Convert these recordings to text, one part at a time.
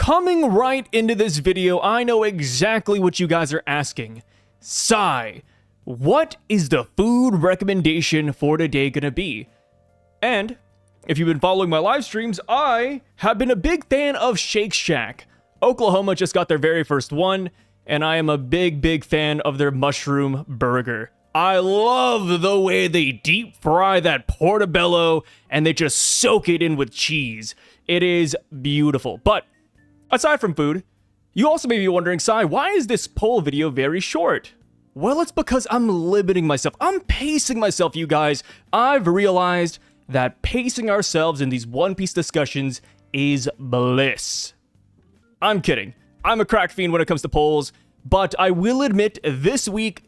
coming right into this video, I know exactly what you guys are asking. Sigh, what is the food recommendation for today gonna be? And if you've been following my live streams, I have been a big fan of Shake Shack. Oklahoma just got their very first one, and I am a big fan of their mushroom burger. I love the way they deep fry that portobello and they just soak it in with cheese. It is beautiful. But aside from food, you also may be wondering, Sai, why is this poll video very short? Well, it's because I'm limiting myself. I'm pacing myself, you guys. I've realized that pacing ourselves in these One Piece discussions is bliss. I'm kidding. I'm a crack fiend when it comes to polls, but I will admit this week,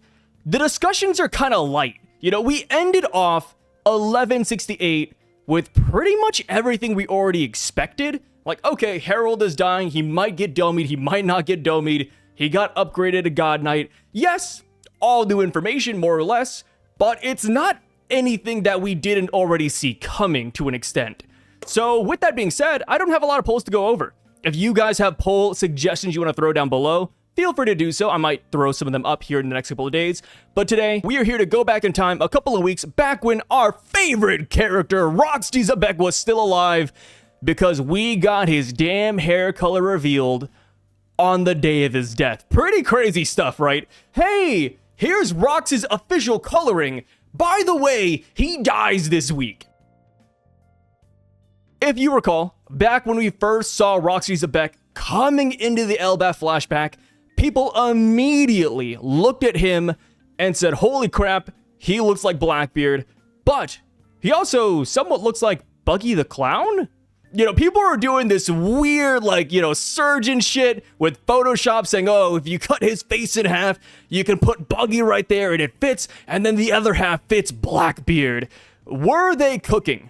the discussions are kind of light. You know, we ended off 1168 with pretty much everything we already expected. Like, okay, Harold is dying. He might get domied. He might not get domied. He got upgraded to God Knight. Yes, all new information, more or less, but it's not anything that we didn't already see coming to an extent. So with that being said, I don't have a lot of polls to go over. If you guys have poll suggestions you want to throw down below, feel free to do so. I might throw some of them up here in the next couple of days. But today, we are here to go back in time a couple of weeks back when our favorite character, Xebec, was still alive, because we got his damn hair color revealed on the day of his death. Pretty crazy stuff, right? Hey, here's Rox's official coloring. By the way, he dies this week. If you recall, back when we first saw Xebec coming into the Elbaf flashback, people immediately looked at him and said, holy crap, he looks like Blackbeard, but he also somewhat looks like Buggy the Clown? You know, people are doing this weird, like, you know, surgeon shit with Photoshop saying, oh, if you cut his face in half, you can put Buggy right there and it fits, and then the other half fits Blackbeard. Were they cooking?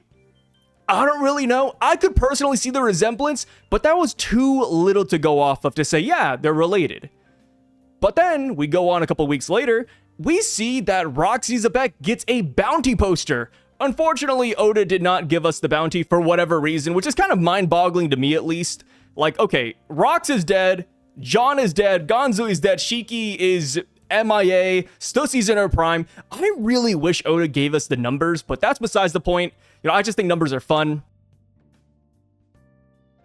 I don't really know. I could personally see the resemblance, but that was too little to go off of to say, yeah, they're related. But then we go on a couple weeks later, we see that Xebec gets a bounty poster. Unfortunately, Oda did not give us the bounty for whatever reason, which is kind of mind-boggling to me at least. Like, okay, Rox is dead, John is dead, Gonzo is dead, Shiki is MIA, Stussy's in her prime. I really wish Oda gave us the numbers, but that's besides the point. You know, I just think numbers are fun.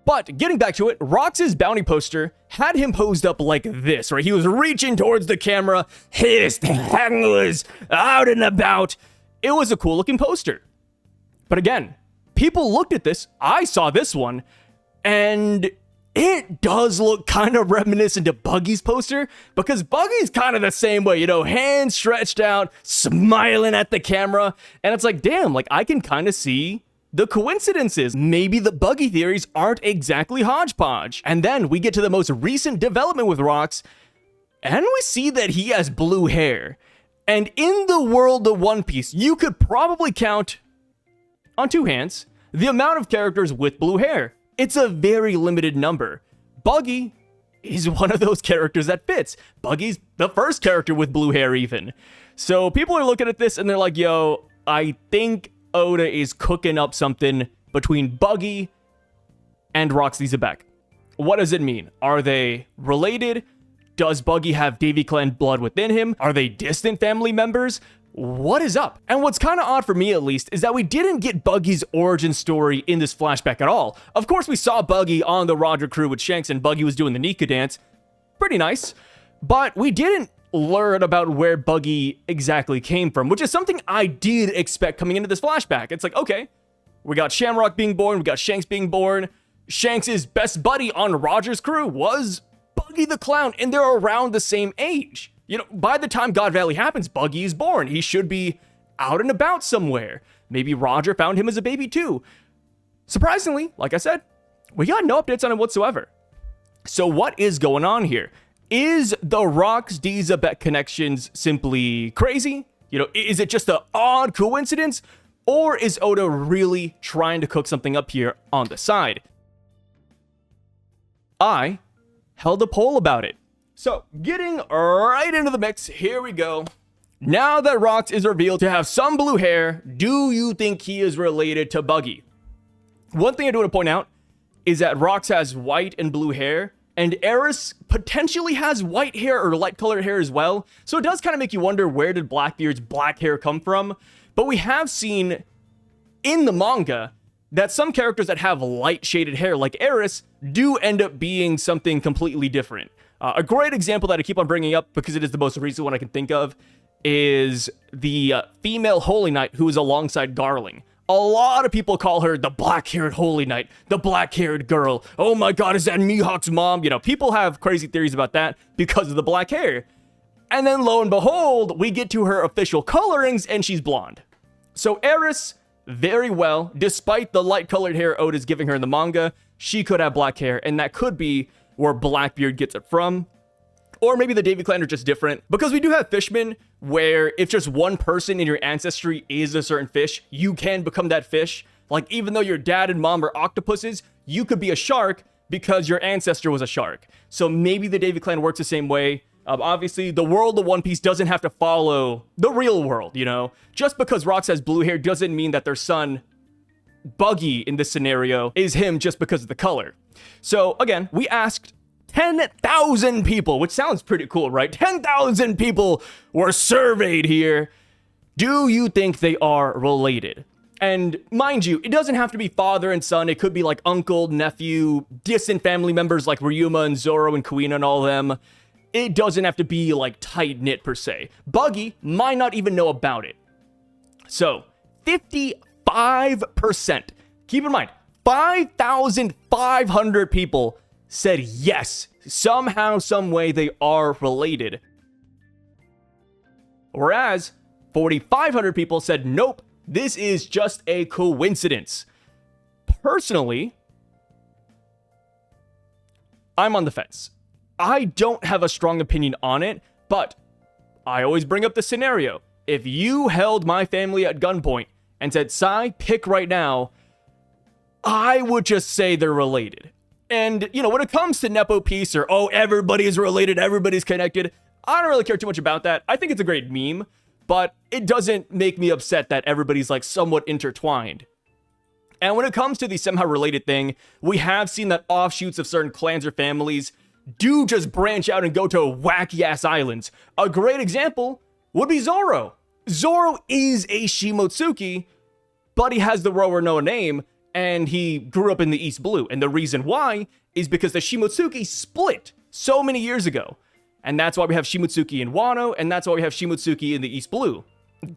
But getting back to it, Rox's bounty poster had him posed up like this, right? He was reaching towards the camera, his thing was out and about. It was a cool looking poster. But again, people looked at this, I saw this one, and it does look kind of reminiscent to Buggy's poster, because Buggy's kind of the same way, you know, hands stretched out, smiling at the camera, and it's like, damn, like I can kind of see the coincidences. Maybe the Buggy theories aren't exactly hodgepodge. And then we get to the most recent development with Rox, and we see that he has blue hair. And in the world of One Piece, you could probably count on two hands the amount of characters with blue hair. It's a very limited number. Buggy is one of those characters that fits. Buggy's the first character with blue hair even. So people are looking at this and they're like, yo, I think Oda is cooking up something between Buggy and Xebec. What does it mean? Are they related? Does Buggy have Davy clan blood within him? Are they distant family members? What is up? And what's kind of odd for me, at least, is that we didn't get Buggy's origin story in this flashback at all. Of course, we saw Buggy on the Roger crew with Shanks and Buggy was doing the Nika dance. Pretty nice. But we didn't learn about where Buggy exactly came from, which is something I did expect coming into this flashback. It's like, okay, we got Shamrock being born, we got Shanks being born. Shanks' best buddy on Roger's crew was Buggy the Clown, and they're around the same age. You know, by the time God Valley happens, Buggy is born. He should be out and about somewhere. Maybe Roger found him as a baby too. Surprisingly, like I said, we got no updates on him whatsoever. So what is going on here? Is the Xebec connections simply crazy? You know, is it just an odd coincidence? Or is Oda really trying to cook something up here on the side? I held a poll about it. So, getting right into the mix, here we go. Now that Rox is revealed to have some blue hair, do you think he is related to Buggy? One thing I do want to point out is that Rox has white and blue hair, and Eris potentially has white hair or light colored hair as well. So it does kind of make you wonder, where did Blackbeard's black hair come from? But we have seen in the manga that some characters that have light shaded hair like Eris do end up being something completely different. A great example that I keep on bringing up because it is the most recent one I can think of is the female Holy Knight who is alongside Garling. A lot of people call her the black-haired Holy Knight, the black-haired girl. Oh my god, is that Mihawk's mom? You know, people have crazy theories about that because of the black hair. And then lo and behold, we get to her official colorings and she's blonde. So Eris, very well, despite the light-colored hair Oda's giving her in the manga, she could have black hair, and that could be where Blackbeard gets it from. Or maybe the Davy clan are just different, because we do have fishmen where if just one person in your ancestry is a certain fish, you can become that fish. Like, even though your dad and mom are octopuses, you could be a shark because your ancestor was a shark. So maybe the Davy clan works the same way. Obviously, the world of One Piece doesn't have to follow the real world, you know? Just because Rox has blue hair doesn't mean that their son, Buggy, in this scenario, is him just because of the color. So, again, we asked 10,000 people, which sounds pretty cool, right? 10,000 people were surveyed here. Do you think they are related? And mind you, it doesn't have to be father and son. It could be like uncle, nephew, distant family members like Ryuma and Zoro and Kuina and all of them. It doesn't have to be like tight-knit per se. Buggy might not even know about it. So 55%, keep in mind, 5,500 people said yes, somehow, some way they are related. Whereas 4,500 people said nope, this is just a coincidence. Personally, I'm on the fence. I don't have a strong opinion on it, but I always bring up the scenario. If you held my family at gunpoint and said, Sai, pick right now, I would just say they're related. And, you know, when it comes to Nepo Peace or, oh, everybody's related, everybody's connected, I don't really care too much about that. I think it's a great meme, but it doesn't make me upset that everybody's like somewhat intertwined. And when it comes to the somehow related thing, we have seen that offshoots of certain clans or families do just branch out and go to wacky-ass islands. A great example would be Zoro. Zoro is a Shimotsuki, but he has the Roronoa name, and he grew up in the East Blue. And the reason why is because the Shimotsuki split so many years ago. And that's why we have Shimotsuki in Wano, and that's why we have Shimotsuki in the East Blue.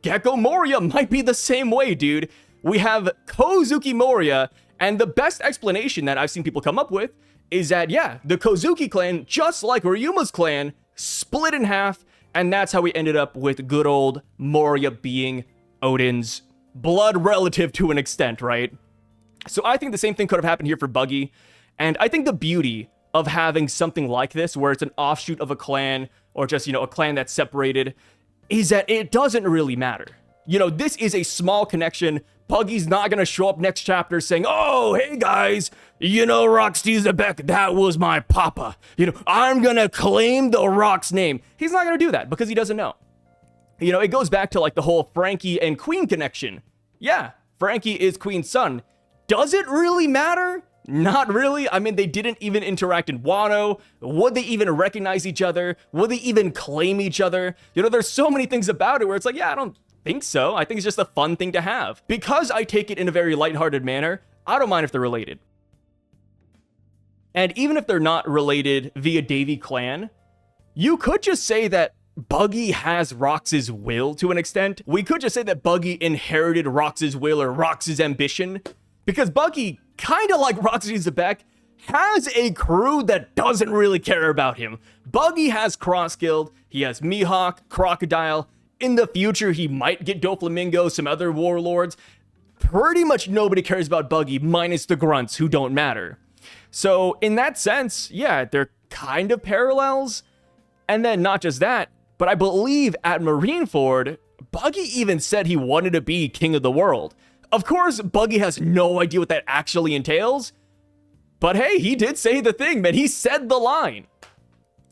Gecko Moria might be the same way, dude. We have Kozuki Moria, and the best explanation that I've seen people come up with is that, yeah, the Kozuki clan, just like Ryuma's clan, split in half, and that's how we ended up with good old Moria being Odin's blood relative to an extent, right? So I think the same thing could have happened here for Buggy, and I think the beauty of having something like this, where it's an offshoot of a clan, or just, you know, a clan that's separated, is that it doesn't really matter. You know, this is a small connection. Buggy's not gonna show up next chapter saying, oh, hey guys, you know, Xebec, that was my papa. You know, I'm gonna claim the Rox name. He's not gonna do that because he doesn't know. You know, it goes back to like the whole Frankie and Queen connection. Yeah, Frankie is Queen's son. Does it really matter? Not really. I mean, they didn't even interact in Wano. Would they even recognize each other? Would they even claim each other? You know, there's so many things about it where it's like, yeah, I don't think so. I think it's just a fun thing to have. Because I take it in a very lighthearted manner, I don't mind if they're related. And even if they're not related via Davy clan, you could just say that Buggy has Rox's will to an extent. We could just say that Buggy inherited Rox's will or Rox's ambition, because Buggy, kind of like Roxy Xebec, has a crew that doesn't really care about him. Buggy has Cross Guild, he has Mihawk, Crocodile. In the future, he might get Doflamingo, some other warlords. Pretty much nobody cares about Buggy, minus the grunts who don't matter. So in that sense, yeah, they're kind of parallels. And then not just that, but I believe at Marineford, Buggy even said he wanted to be king of the world. Of course, Buggy has no idea what that actually entails. But hey, he did say the thing, man. He said the line.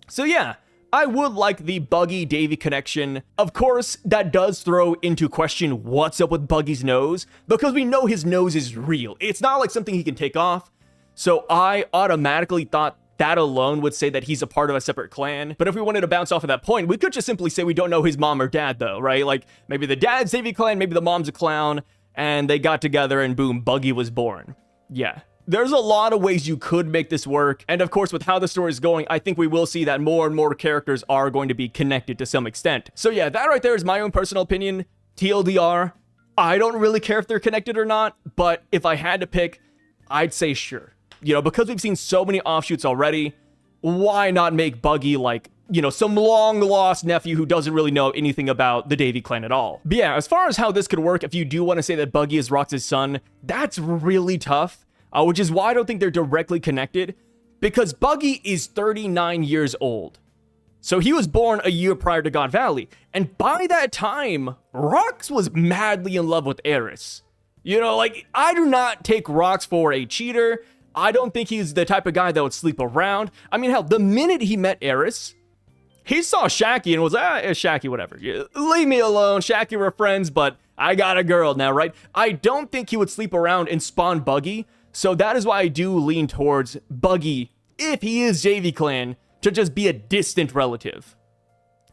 So yeah, I would like the Buggy-Davy connection. Of course, that does throw into question what's up with Buggy's nose, because we know his nose is real. It's not like something he can take off. So I automatically thought that alone would say that he's a part of a separate clan. But if we wanted to bounce off of that point, we could just simply say we don't know his mom or dad though, right? Like maybe the dad's Davy Clan, maybe the mom's a clown, and they got together and boom, Buggy was born. Yeah. There's a lot of ways you could make this work. And of course, with how the story is going, I think we will see that more and more characters are going to be connected to some extent. So yeah, that right there is my own personal opinion. TLDR, I don't really care if they're connected or not, but if I had to pick, I'd say sure. You know, because we've seen so many offshoots already, why not make Buggy like, you know, some long lost nephew who doesn't really know anything about the Davy clan at all. But yeah, as far as how this could work, if you do want to say that Buggy is Rox's son, that's really tough. Which is why I don't think they're directly connected, because Buggy is 39 years old. So he was born a year prior to God Valley, and by that time, Rox was madly in love with Eris. You know, like, I do not take Rox for a cheater. I don't think he's the type of guy that would sleep around. I mean, hell, the minute he met Eris, he saw Shacky and was, Shacky, whatever. Leave me alone, Shacky, we're friends, but I got a girl now, right? I don't think he would sleep around and spawn Buggy. So that is why I do lean towards Buggy, if he is Davy Clan, to just be a distant relative.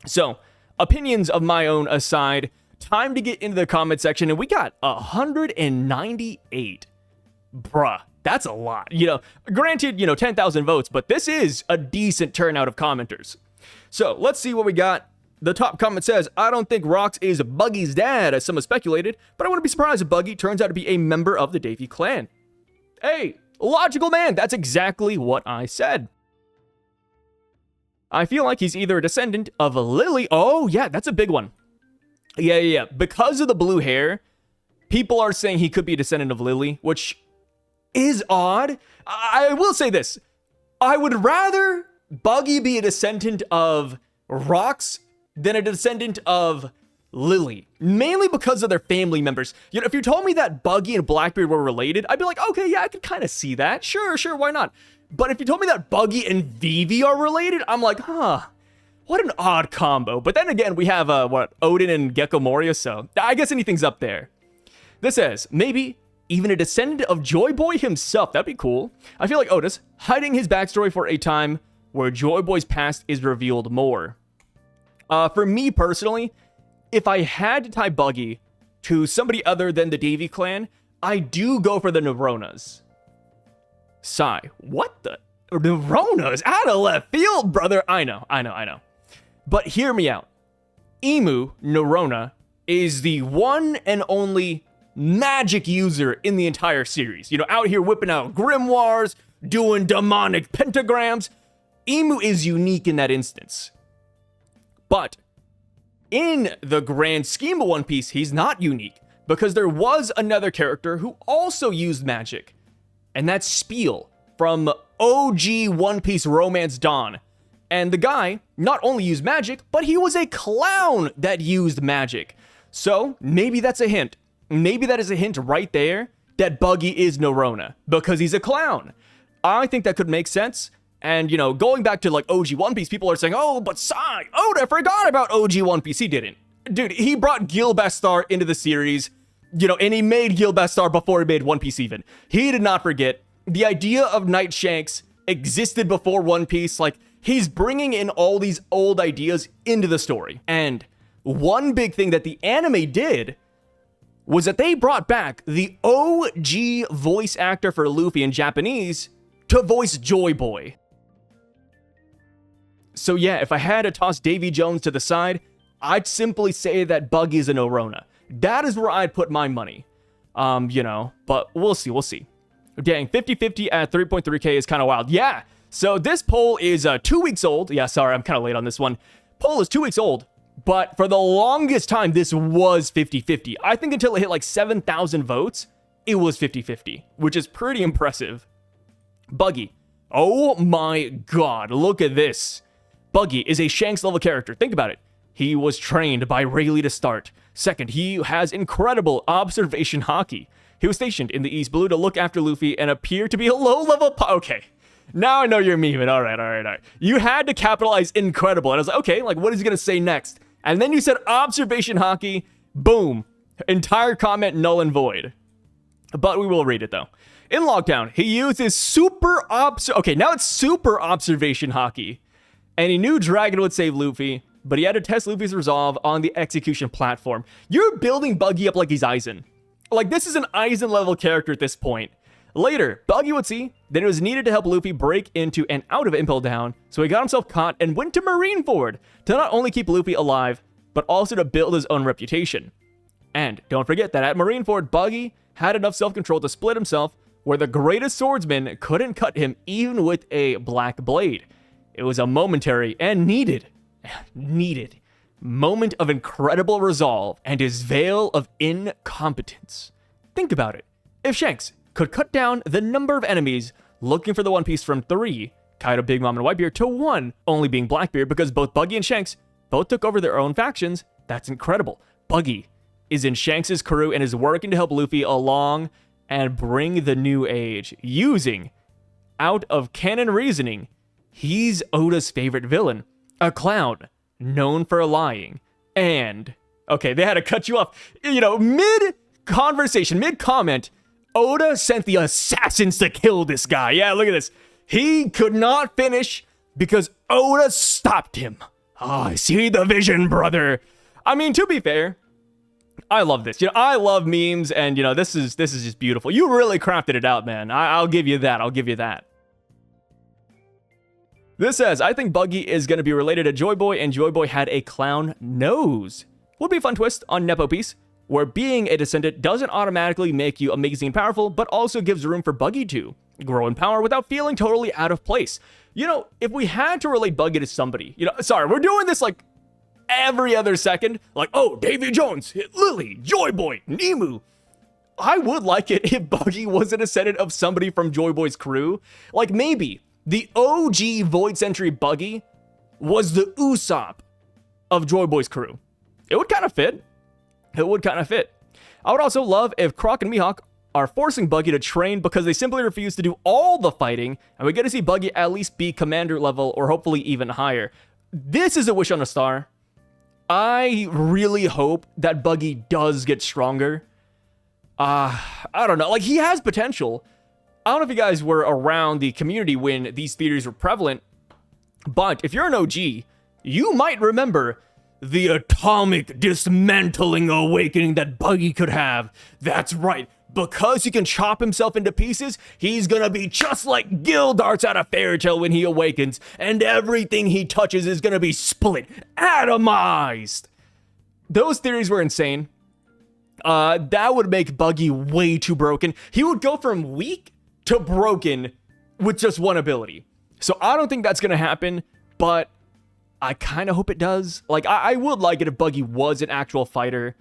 So, opinions of my own aside, time to get into the comment section, and we got 198. Bruh, that's a lot. You know, granted, 10,000 votes, but this is a decent turnout of commenters. So, let's see what we got. The top comment says, I don't think Rox is Buggy's dad, as some have speculated, but I wouldn't be surprised if Buggy turns out to be a member of the Davy Clan. Hey, logical man, that's exactly what I said. I feel like he's either a descendant of Lily. Oh, yeah, that's a big one. Yeah. Because of the blue hair, people are saying he could be a descendant of Lily, which is odd. I will say this. I would rather Buggy be a descendant of Rox than a descendant of Lily, mainly because of their family members. You know, if you told me that Buggy and Blackbeard were related, I'd be like, okay, yeah, I could kind of see that. Sure, why not? But if you told me that Buggy and Vivi are related, I'm like, what an odd combo. But then again, we have, Odin and Gecko Moria, so I guess anything's up there. This says, maybe even a descendant of Joyboy himself. That'd be cool. I feel like Otis hiding his backstory for a time where Joyboy's past is revealed more. For me personally, if I had to tie Buggy to somebody other than the Davy clan, I do go for the Neuronas. Sigh. What the? Neuronas? Out of left field, brother. I know. But hear me out. Emu, Neurona, is the one and only magic user in the entire series. You know, out here whipping out grimoires, doing demonic pentagrams. Emu is unique in that instance. But in the grand scheme of One Piece, he's not unique, because there was another character who also used magic, and that's Spiel from OG One Piece Romance Dawn. And the guy not only used magic, but he was a clown that used magic. So maybe that's a hint. Maybe that is a hint right there that Buggy is Neurona, because he's a clown. I think that could make sense. And, going back to, like, OG One Piece, people are saying, oh, but Sai, Oda forgot about OG One Piece. He didn't. Dude, he brought Gilbastar into the series, and he made Gilbastar before he made One Piece even. He did not forget. The idea of Knight Shanks existed before One Piece. Like, he's bringing in all these old ideas into the story. And one big thing that the anime did was that they brought back the OG voice actor for Luffy in Japanese to voice Joyboy. So yeah, if I had to toss Davy Jones to the side, I'd simply say that Buggy is a Neurona. That is where I'd put my money. But we'll see. Dang, 50-50 at 3.3K is kind of wild. Yeah, so this poll is 2 weeks old. Yeah, sorry, I'm kind of late on this one. Poll is 2 weeks old, but for the longest time, this was 50-50. I think until it hit like 7,000 votes, it was 50-50, which is pretty impressive. Buggy. Oh my god, look at this. Buggy is a Shanks level character. Think about it. He was trained by Rayleigh to start. Second, he has incredible observation hockey. He was stationed in the East Blue to look after Luffy and appeared to be a low-level okay. Now I know you're memeing. All right. You had to capitalize incredible. And I was like, okay, like what is he going to say next? And then you said observation hockey. Boom. Entire comment null and void. But we will read it though. In lockdown, he uses super observation hockey. And he knew Dragon would save Luffy, but he had to test Luffy's resolve on the execution platform. You're building Buggy up like he's Aizen. Like, this is an Aizen level character at this point. Later, Buggy would see that it was needed to help Luffy break into and out of Impel Down, so he got himself caught and went to Marineford to not only keep Luffy alive, but also to build his own reputation. And don't forget that at Marineford, Buggy had enough self-control to split himself where the greatest swordsman couldn't cut him even with a black blade. It was a momentary and needed moment of incredible resolve and his veil of incompetence. Think about it. If Shanks could cut down the number of enemies looking for the One Piece from 3, Kaido, Big Mom, and Whitebeard, to 1, only being Blackbeard, because both Buggy and Shanks both took over their own factions, that's incredible. Buggy is in Shanks' crew and is working to help Luffy along and bring the new age, using out of canon reasoning. He's Oda's favorite villain, a clown known for lying. And, okay, they had to cut you off. You know, mid-conversation, mid-comment, Oda sent the assassins to kill this guy. Yeah, look at this. He could not finish because Oda stopped him. I see the vision, brother. I mean, to be fair, I love this. You know, I love memes, and, you know, this is just beautiful. You really crafted it out, man. I'll give you that. I'll give you that. This says, I think Buggy is going to be related to Joyboy, and Joyboy had a clown nose. Would be a fun twist on Nepo Piece, where being a descendant doesn't automatically make you amazing and powerful, but also gives room for Buggy to grow in power without feeling totally out of place. You know, if we had to relate Buggy to somebody, you know, sorry, we're doing this like every other second, like, oh, Davy Jones, Lily, Joyboy, Nemu. I would like it if Buggy was a descendant of somebody from Joyboy's crew. Like, maybe the OG Void Century Buggy was the Usopp of Joyboy's crew. It would kind of fit. It would kind of fit. I would also love if Croc and Mihawk are forcing Buggy to train because they simply refuse to do all the fighting, and we get to see Buggy at least be commander level or hopefully even higher. This is a wish on a star. I really hope that Buggy does get stronger. I don't know. Like, he has potential. I don't know if you guys were around the community when these theories were prevalent, but if you're an OG, you might remember the atomic dismantling awakening that Buggy could have. That's right. Because he can chop himself into pieces, he's gonna be just like Gildarts out of Fairy Tail when he awakens, and everything he touches is gonna be split, atomized. Those theories were insane. That would make Buggy way too broken. He would go from weak to broken with just one ability. So I don't think that's gonna happen, but I kind of hope it does. Like, I would like it if Buggy was an actual fighter.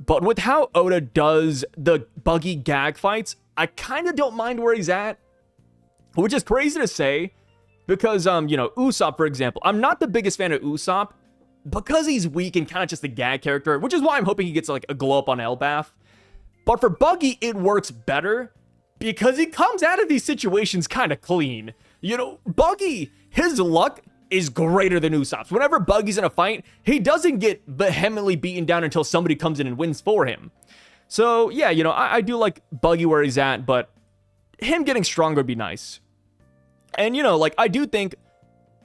But with how Oda does the Buggy gag fights, I kind of don't mind where he's at. Which is crazy to say, because, you know, Usopp, for example. I'm not the biggest fan of Usopp, because he's weak and kind of just a gag character, which is why I'm hoping he gets, like, a glow up on Elbaf. But for Buggy, it works better, because he comes out of these situations kind of clean. You know, Buggy, his luck is greater than Usopp's. Whenever Buggy's in a fight, he doesn't get vehemently beaten down until somebody comes in and wins for him. So, yeah, you know, I do like Buggy where he's at, but him getting stronger would be nice. And, you know, like, I do think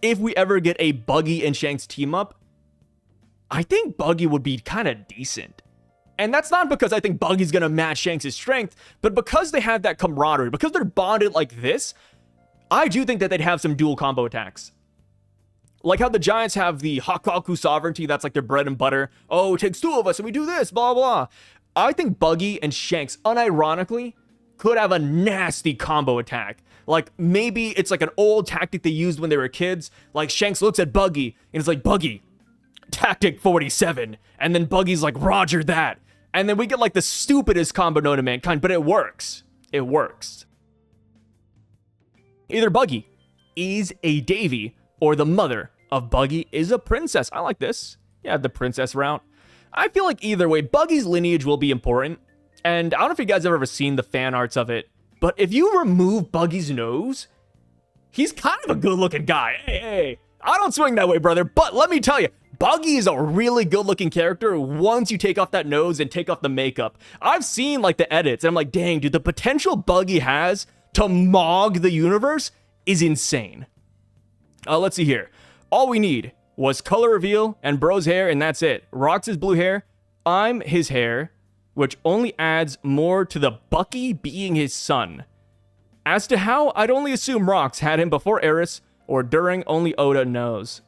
if we ever get a Buggy and Shanks team up, I think Buggy would be kind of decent. And that's not because I think Buggy's going to match Shanks' strength, but because they have that camaraderie, because they're bonded like this, I do think that they'd have some dual combo attacks. Like how the Giants have the Hakaku sovereignty, that's like their bread and butter. Oh, it takes two of us and we do this, blah, blah. I think Buggy and Shanks, unironically, could have a nasty combo attack. Like, maybe it's like an old tactic they used when they were kids. Like, Shanks looks at Buggy and it's like, Buggy, tactic 47. And then Buggy's like, roger that. And then we get like the stupidest combo known to mankind, but it works. It works. Either Buggy is a Davy, or the mother of Buggy is a princess. I like this. Yeah, the princess route. I feel like either way, Buggy's lineage will be important. And I don't know if you guys have ever seen the fan arts of it, but if you remove Buggy's nose, he's kind of a good looking guy. Hey, I don't swing that way, brother. But let me tell you, Buggy is a really good looking character once you take off that nose and take off the makeup. I've seen like the edits and I'm like, dang, dude, the potential Buggy has to mog the universe is insane. Let's see here. All we need was color reveal and bro's hair, and that's it. Rox's blue hair, I'm his hair, which only adds more to the Bucky being his son. As to how, I'd only assume Rox had him before Eris or during, only Oda knows.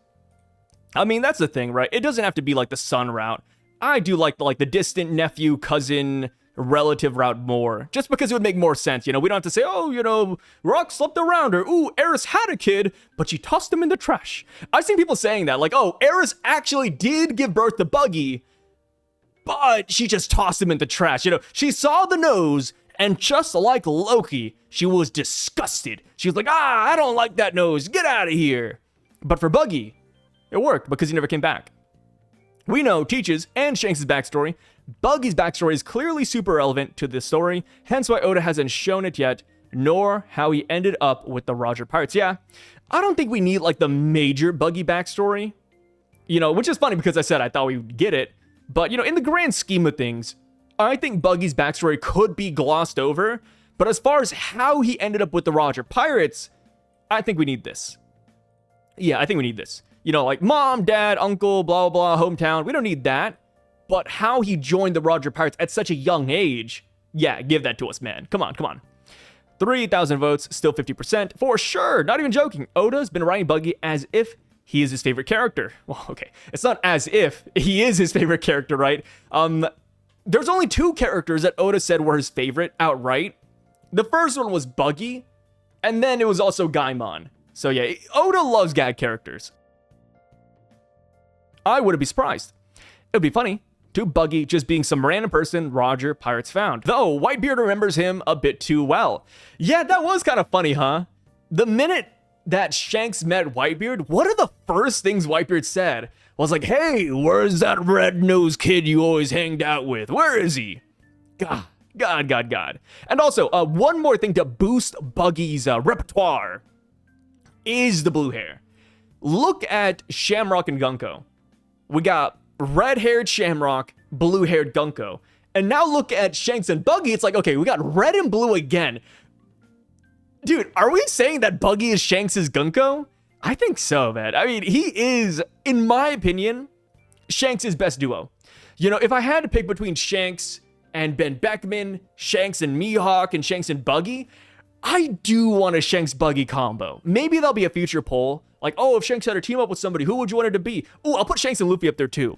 I mean, that's the thing, right? It doesn't have to be like the son route. I do like the distant nephew, cousin, relative route more, just because it would make more sense. You know, we don't have to say, oh, you know, Rox slept around, or ooh, Eris had a kid, but she tossed him in the trash. I've seen people saying that, like, oh, Eris actually did give birth to Buggy, but she just tossed him in the trash. You know, she saw the nose, and just like Loki, she was disgusted. She was like, I don't like that nose. Get out of here. But for Buggy, it worked because he never came back. We know Teach's and Shanks' backstory. Buggy's backstory is clearly super relevant to this story, hence why Oda hasn't shown it yet, nor how he ended up with the Roger Pirates. Yeah, I don't think we need like the major Buggy backstory, you know, which is funny because I said I thought we would get it. But, you know, in the grand scheme of things, I think Buggy's backstory could be glossed over. But as far as how he ended up with the Roger Pirates, I think we need this. Yeah, I think we need this. You know, like mom, dad, uncle, blah, blah, blah, hometown. We don't need that. But how he joined the Roger Pirates at such a young age, yeah, give that to us, man. Come on, come on. 3,000 votes, still 50%. For sure, not even joking. Oda's been writing Buggy as if he is his favorite character. Well, okay, it's not as if he is his favorite character, right? There's only 2 characters that Oda said were his favorite outright. The first one was Buggy, and then it was also Gaimon. So yeah, Oda loves gag characters. I wouldn't be surprised. It would be funny to Buggy just being some random person Roger Pirates found. Though, Whitebeard remembers him a bit too well. Yeah, that was kind of funny, huh? The minute that Shanks met Whitebeard, one of the first things Whitebeard said was like, hey, where's that red-nosed kid you always hanged out with? Where is he? God. And also, one more thing to boost Buggy's repertoire is the blue hair. Look at Shamrock and Gunko. We got red-haired Shamrock, blue-haired Gunko. And now look at Shanks and Buggy. It's like, okay, we got red and blue again. Dude, are we saying that Buggy is Shanks' Gunko? I think so, man. I mean, he is, in my opinion, Shanks' best duo. You know, if I had to pick between Shanks and Ben Beckman, Shanks and Mihawk, and Shanks and Buggy, I do want a Shanks-Buggy combo. Maybe that'll be a future poll. Like, oh, if Shanks had to team up with somebody, who would you want it to be? Ooh, I'll put Shanks and Luffy up there too.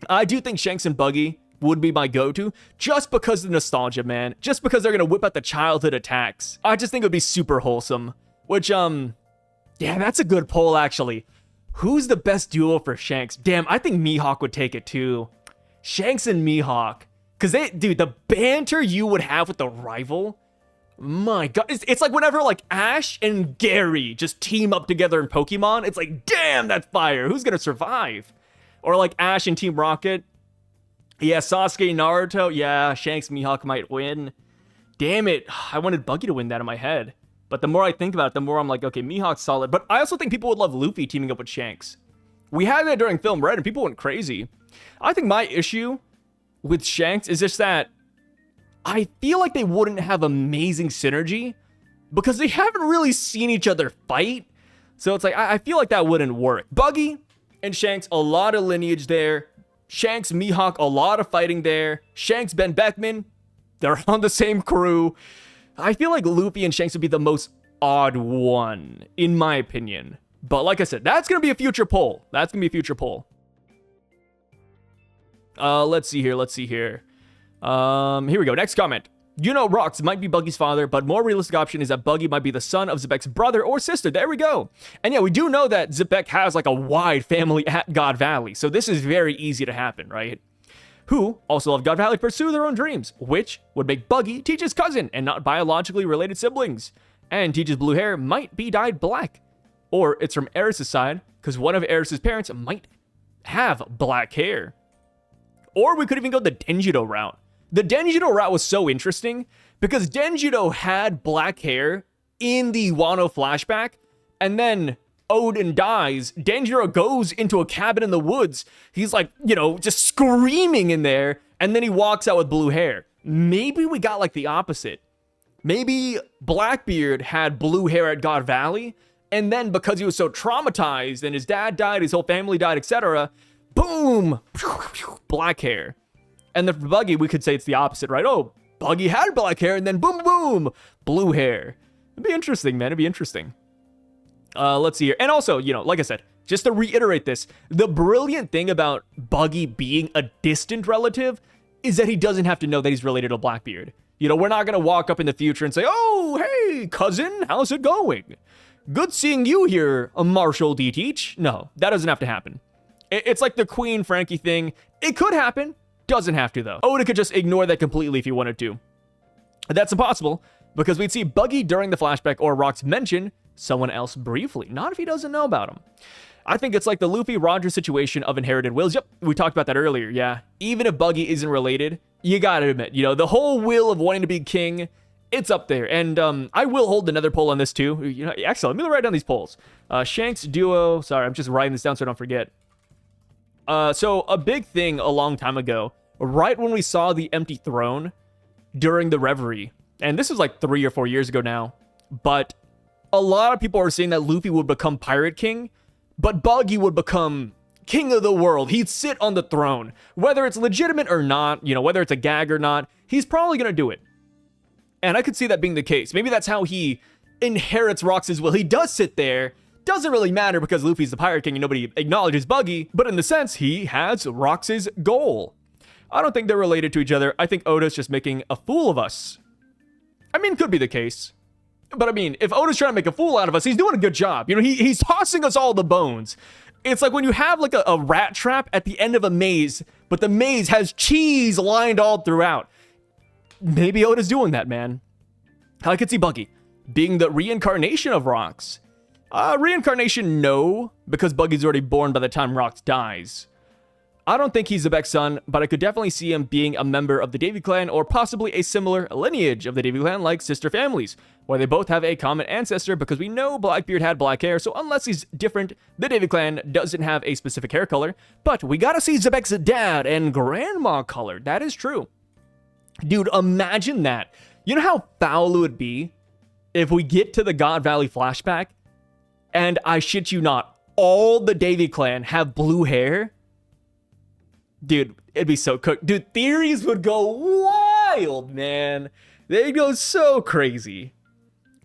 I do think Shanks and Buggy would be my go-to, just because of the nostalgia, man. Just because they're gonna whip out the childhood attacks. I just think it would be super wholesome. Which, yeah, that's a good poll, actually. Who's the best duo for Shanks? Damn, I think Mihawk would take it too. Shanks and Mihawk. Because dude, the banter you would have with the rival, my God. It's like whenever like Ash and Gary just team up together in Pokemon, it's like, damn, that's fire. Who's gonna survive? Or like Ash and Team Rocket. Yeah, Sasuke, Naruto. Yeah, Shanks, Mihawk might win. Damn it. I wanted Buggy to win that in my head. But the more I think about it, the more I'm like, okay, Mihawk's solid. But I also think people would love Luffy teaming up with Shanks. We had that during Film Red and people went crazy. I think my issue with Shanks is just that I feel like they wouldn't have amazing synergy because they haven't really seen each other fight. So it's like, I feel like that wouldn't work. Buggy and Shanks, a lot of lineage there. Shanks, Mihawk, a lot of fighting there. Shanks, Ben Beckman, they're on the same crew. I feel like Luffy and Shanks would be the most odd one, in my opinion. But like I said, that's going to be a future poll. Let's see here. Here we go. Next comment. You know, Rox might be Buggy's father, but more realistic option is that Buggy might be the son of Xebec's brother or sister. There we go. And yeah, we do know that Xebec has like a wide family at God Valley, so this is very easy to happen, right? Who also love God Valley to pursue their own dreams, which would make Buggy Teach's cousin and not biologically related siblings. And Teach's blue hair might be dyed black. Or it's from Eris' side, because one of Eris' parents might have black hair. Or we could even go the Denjiro route. The Denjiro route was so interesting because Denjiro had black hair in the Wano flashback, and then Odin dies, Danjiro goes into a cabin in the woods. He's like, just screaming in there, and then he walks out with blue hair. Maybe we got like the opposite. Maybe Blackbeard had blue hair at God Valley, and then because he was so traumatized and his dad died, his whole family died, etc., boom, black hair. And then for Buggy, we could say it's the opposite, right? Oh, Buggy had black hair, and then boom, boom, blue hair. It'd be interesting, man. It'd be interesting. Let's see here. And also, like I said, just to reiterate this, the brilliant thing about Buggy being a distant relative is that he doesn't have to know that he's related to Blackbeard. We're not going to walk up in the future and say, oh, hey, cousin, how's it going? Good seeing you here, Marshall D. Teach. No, that doesn't have to happen. It's like the Queen Frankie thing. It could happen. Doesn't have to, though. Oda could just ignore that completely if he wanted to. That's impossible, because we'd see Buggy during the flashback or Rox mention someone else briefly. Not if he doesn't know about him. I think it's like the Luffy-Roger situation of inherited wills. Yep, we talked about that earlier, yeah. Even if Buggy isn't related, you gotta admit, the whole will of wanting to be king, it's up there. And I will hold another poll on this too. Actually, let me write down these polls. Shanks duo, sorry, I'm just writing this down so I don't forget. So a big thing a long time ago, right when we saw the empty throne during the Reverie, and this was like 3 or 4 years ago now, but a lot of people are saying that Luffy would become Pirate King, but Buggy would become king of the world. He'd sit on the throne. Whether it's legitimate or not, whether it's a gag or not, he's probably going to do it. And I could see that being the case. Maybe that's how he inherits Rox's will. He does sit there. Doesn't really matter because Luffy's the Pirate King and nobody acknowledges Buggy, but in the sense, he has Rox's goal. I don't think they're related to each other. I think Oda's just making a fool of us. I mean, could be the case. But I mean, if Oda's trying to make a fool out of us, he's doing a good job. He's tossing us all the bones. It's like when you have like a rat trap at the end of a maze, but the maze has cheese lined all throughout. Maybe Oda's doing that, man. I could see Buggy being the reincarnation of Rox. Reincarnation, no, because Buggy's already born by the time Rox dies. I don't think he's Xebec's son, but I could definitely see him being a member of the Davy clan or possibly a similar lineage of the Davy clan like sister families, where they both have a common ancestor because we know Blackbeard had black hair, so unless he's different, the Davy clan doesn't have a specific hair color, but we gotta see Xebec's dad and grandma color. That is true. Dude, imagine that. You know how foul it would be if we get to the God Valley flashback and I shit you not, all the Davy clan have blue hair? Dude, it'd be so cooked. Dude, theories would go wild, man. They'd go so crazy.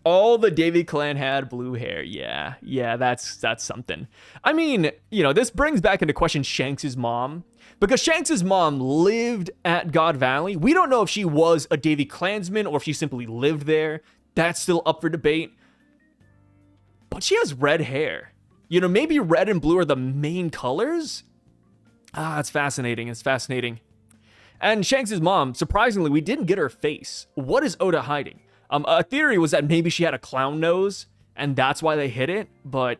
All the Davy clan had blue hair. Yeah, that's something. I mean, this brings back into question Shanks' mom. Because Shanks' mom lived at God Valley. We don't know if she was a Davy clansman or if she simply lived there. That's still up for debate. But she has red hair. Maybe red and blue are the main colors? It's fascinating. It's fascinating. And Shanks' mom, surprisingly, we didn't get her face. What is Oda hiding? A theory was that maybe she had a clown nose, and that's why they hid it, but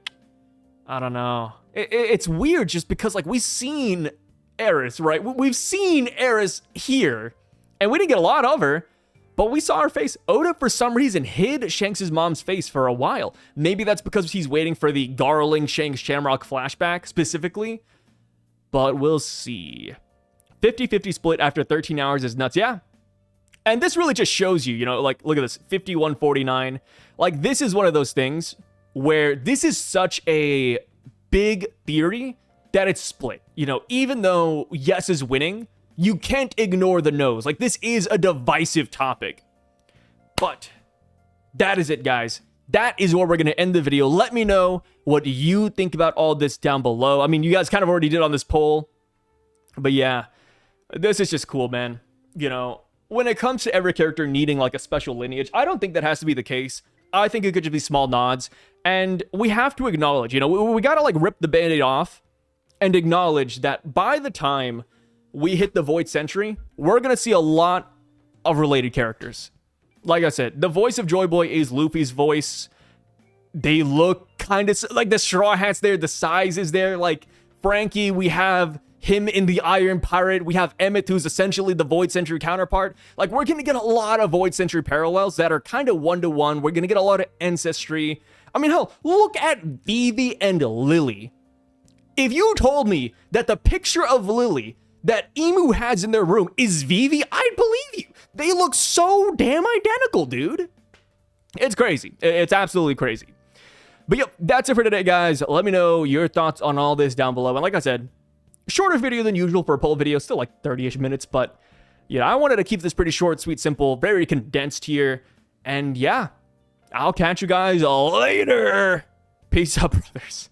I don't know. It's weird just because, we've seen Eris, right? We've seen Eris here, and we didn't get a lot of her, but we saw her face. Oda, for some reason, hid Shanks' mom's face for a while. Maybe that's because he's waiting for the Garling Shanks Shamrock flashback, specifically. But we'll see. 50-50 split after 13 hours is nuts. Yeah. And this really just shows you, look at this. 51-49. This is one of those things where this is such a big theory that it's split. Even though yes is winning, you can't ignore the no's. This is a divisive topic. But that is it, guys. That is where we're going to end the video. Let me know what you think about all this down below. I mean, you guys kind of already did on this poll. But yeah, this is just cool, man. When it comes to every character needing a special lineage, I don't think that has to be the case. I think it could just be small nods. And we have to acknowledge, we got to rip the band-aid off and acknowledge that by the time we hit the Void Century, we're going to see a lot of related characters. Like I said, the voice of Joyboy is Luffy's voice. They look kind of like the Straw Hat's there. The size is there. Frankie, we have him in the Iron Pirate. We have Emmett, who's essentially the Void Century counterpart. We're going to get a lot of Void Century parallels that are kind of one-to-one. We're going to get a lot of ancestry. I mean, hell, look at Vivi and Lily. If you told me that the picture of Lily that Emu has in their room is Vivi, I'd believe you. They look so damn identical, dude. It's crazy. It's absolutely crazy. But yep, that's it for today, guys. Let me know your thoughts on all this down below. And like I said, shorter video than usual for a poll video, still like 30-ish minutes, but yeah, I wanted to keep this pretty short, sweet, simple, very condensed here. And yeah, I'll catch you guys later. Peace out, brothers.